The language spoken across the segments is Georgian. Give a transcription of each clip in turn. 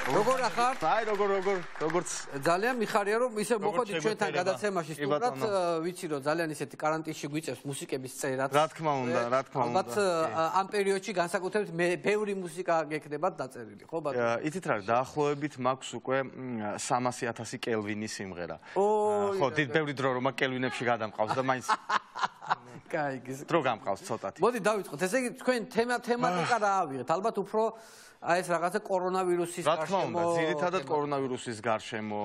როგორ ახარ? აი როგორც ძალიან მიხარია რომ ისე მოხდით ჩვენთან გადაცემაში სტუმრად ვიცი რომ ძალიან ისეთი каранტინში გვიწევს მუსიკების წერაც. რა თქმა უნდა. ალბათ ამ პერიოდში განსაკუთრებით ბევრი მუსიკა გექნებათ დაწერილი, ხო ბატონო? იცით რა, დაახლოებით მაქვს უკვე 300,000 კელვინის სიმღერა. ხო, ბევრი დრო რომ კელვინებში გადამყავს და მაინც კაი, დრო გამყავს ცოტათი. მოდი დავიწყოთ. ესე იგი თქვენ თემატიკა რა ავიღეთ? ალბათ უფრო აი ეს რაღაცა კორონავირუსის გარშემო. რა თქმა უნდა, ძირითადად კორონავირუსის გარშემო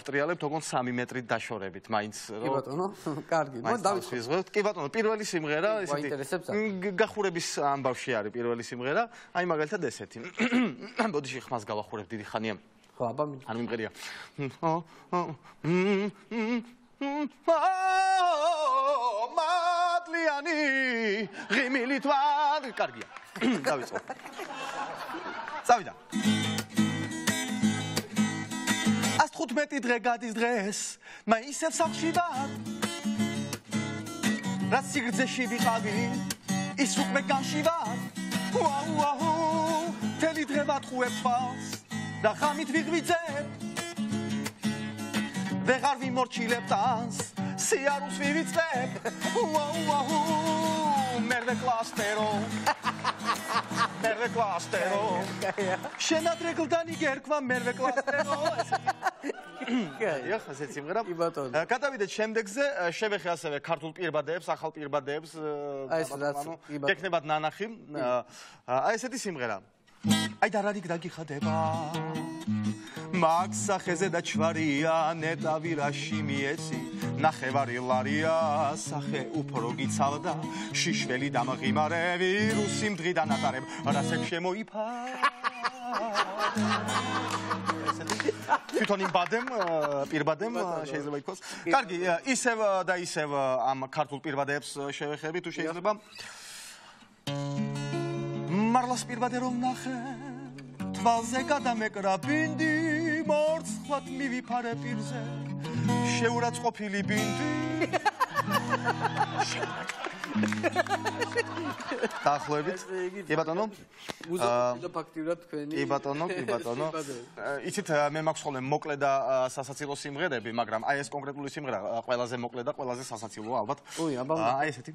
ვტრიალებთ ოღონდ 3 მეტრით დაშორებით, მაინც კი ბატონო, კარგი. მოდი დავიწყოთ. კი ბატონო, პირველი სიმღერა ესეთი გახურების ამბავში არის პირველი სიმღერა. აი მაგალითად ესეთი. ბოდიში ხმას გავახურებ დიდი ხანია. ხო, აბა მინდა. არ მიმყერია. მადლიანი ღიმილით ვარ, კარგია. დავიწყო. წავიდა. 115 დღე გადის დღეს, მე ისევ სახლში ვარ. რა სიგრძეში ვიყავი, ის უკვე განში ვარ. თელი დღე ვატყუებ თვალს და ხამით ვიღვიძებ. ვეღარ ვიმორჩილებ ტანს, სიარულს ვივიწყებ. მერვე კლასტერო. მერვე კლასტერო. შენადრე გლდანი გერქვა მერვე კლასტერო. ახლა ესეც სიმღერა. კი ბატონო. გადავიდეთ შემდეგზე, შევეხე ასევე ქართულ პირბადეებს, ახალ პირბადეებს. აი ეს რაც გექნებათ ნანახი. აი ესეთი სიმღერა. აი და რა რიგ დაგიხადება. მაგ სახეზე და ჩვარია, ნეტავი რაში მიეცი. ნახევარი ლარია, სახე უფრო გიცავდა, შიშველი დამღიმარე, ვირუსი მდღიდან ატარებ, რასებ შემოიფა. თვითონ იმ ბადემ, პირბადემ შეიძლება ითქვას. კარგი, ისევ და ისევ ამ ქართულ პირბადეებს შევეხები, თუ შეიძლება. მარლას პირბადე რომ ნახე, თვალზე გადამეკრა ბინდი, მორცხვად მივიფარე პირზე. შეურაცხყოფილი ბინდი. დაახლოებით. კი ბატონო. მუზიკა ფაქტიურად თქვენი. კი ბატონო. იცით მე მაქვს ხოლმე მოკლე და სასაცილო სიმღერები, მაგრამ აი ეს კონკრეტული სიმღერა ყველაზე მოკლე და ყველაზე სასაცილოა ალბათ. აი ესეთი.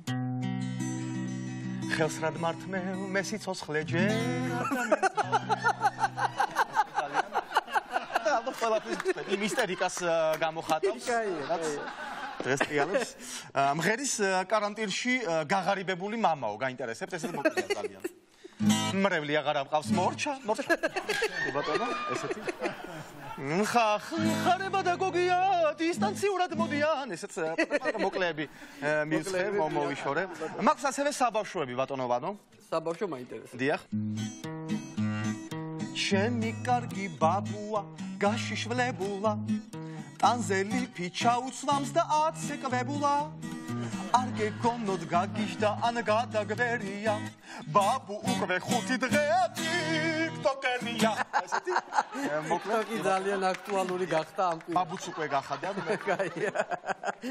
ხელს რად მართმევ მე სიცოცხლე ჯერა და იმ ისტერიკას გამოხატავს. დღეს ტრიალებს. მღერის каранტინში გაღარიბებული მამაო, გაინტერესებთ, ესეც მოკლეა ძალიან. მრევლი აღარ ამყავს მორჩა. კი ბატონო, ესეთი. ხარება და გოგია დისტანციურად მოდიან, ესეც მოკლეები მივცხე, მომოვიშორე. მაქვს ასევე საბავშვოები, ბატონო ვანო. საბავშვო მაინტერესებს. დიახ. ჩემი კარგი ბაბუა გაშიშვლებულა. ტანზელი ფიჩაუცვამს და აცეკვებულა. არ გეგონოთ გაგიჟდა ან გადაგვერია. ბაბუ უკვე 5 დღეა ტიკტოკერია. ესეთი მოკლედ ძალიან აქტუალური გახდა ამ კვირაში. ბაბუც უკვე გახადა. კაია.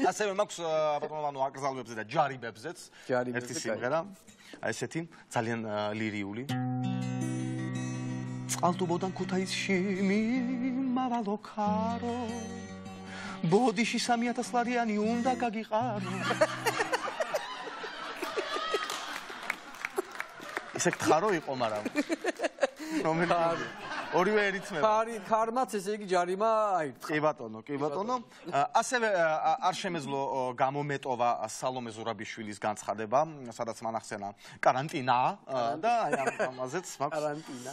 ასევე მაქვს ბატონო აკრძალვებზე და ჯარიბებზეც ერთი სიმღერა. აი ესეთი ძალიან ლირიული. წყალტუბოდან ქუთაისში მიმავალო ქარო. ბოდიში 3000 ლარიანი უნდა გაგიყარო. ისე გთხარო იყო, მაგრამ რომელი ორივე ერითმება. ქარმაც ესე იგი ჯარიმა აირჩა. კი ბატონო. ასევე არ შემეძლო გამომეტოვა სალომე ზურაბიშვილის განცხადება, სადაც მანახსენა каранტინა და აი ამაზეც მაქვს каранტინა.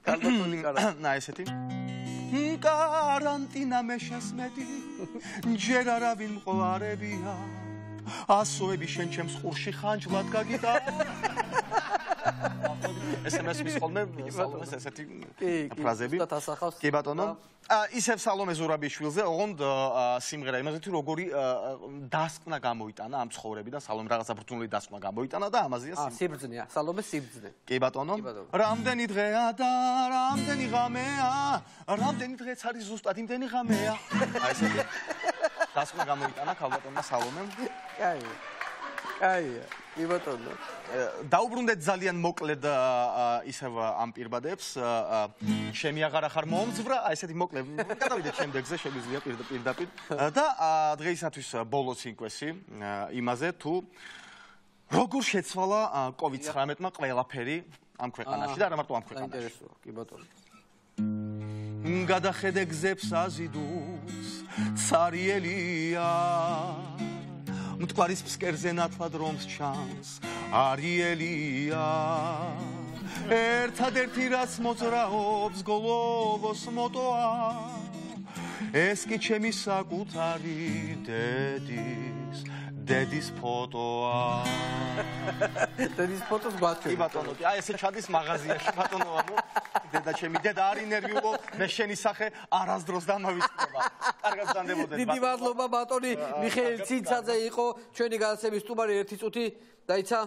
კარგული каранტინა ესეთი. каранტინა მე შესმედი, ჯერ არავინ მყوارებია. ასოები შენ ჩემს ყურში ხანჯლად გაგიტა. SMS მის ხოლმე სალომეს ესეთი ფრაზები. კი ბატონო. ისევ სალომე ზურაბიშვილზე ოღონდ სიმღერა იმაზე თუ როგორი დასკვნა გამოიტანა ამ ცხოვრებიდან, სალომე რაღაცა ბრძნული დასკვნა გამოიტანა და ამაზეა სიმღერა. სიბრძნეა, სალომე სიბრძნე. კი ბატონო. რამდენი დღეა და რამდენი ღამეა, რამდენი დღეც არის ზუსტად იმდენი ღამეა. აი ესეთი დასკვნა გამოიტანა ქალბატონმა სალომემ. კაი. კაია, კი ბატონო. დაუბრუნდეთ ძალიან მოკლედ ისევ ამ პირბადებს. ჩემი აღარა ხარ მომძვრა, აი ესეთი მოკლე. გადავიდეთ შემდეგზე, შეგვიძლია პირდაპირ. და დღეისათვის ბოლო სინკვესი იმაზე თუ როგორ შეცვალა COVID-19-მა ყველაფერი ამ ქვეყანაში და არა მარტო ამ ქვეყანაში. საინტერესოა, კი ბატონო. გადახედე გზებს აზიდულს, ცარიელია. მტკვარის ფსკერზე ნათლად რომს ჩანს, არიელია. ერთადერთი რაც მოძრაობს გოლოვოს მოტოა, ეს კი ჩემი საკუთარი დედის ფოტოა. დედის ფოტოს გვაქვს. კი ბატონო, აი ესე ჩადის მაღაზიაში ბატონო, ანუ დედა ჩემი, დედა არ ინერვიულო, მე შენი სახე არასდროს დამავიწყდება. კარგად ზანდებოდეთ. დიდი მადლობა ბატონი მიხეილ ცინცაძე იყო ჩვენი გადაცემის სტუმარი 1 წუთი დაიცა.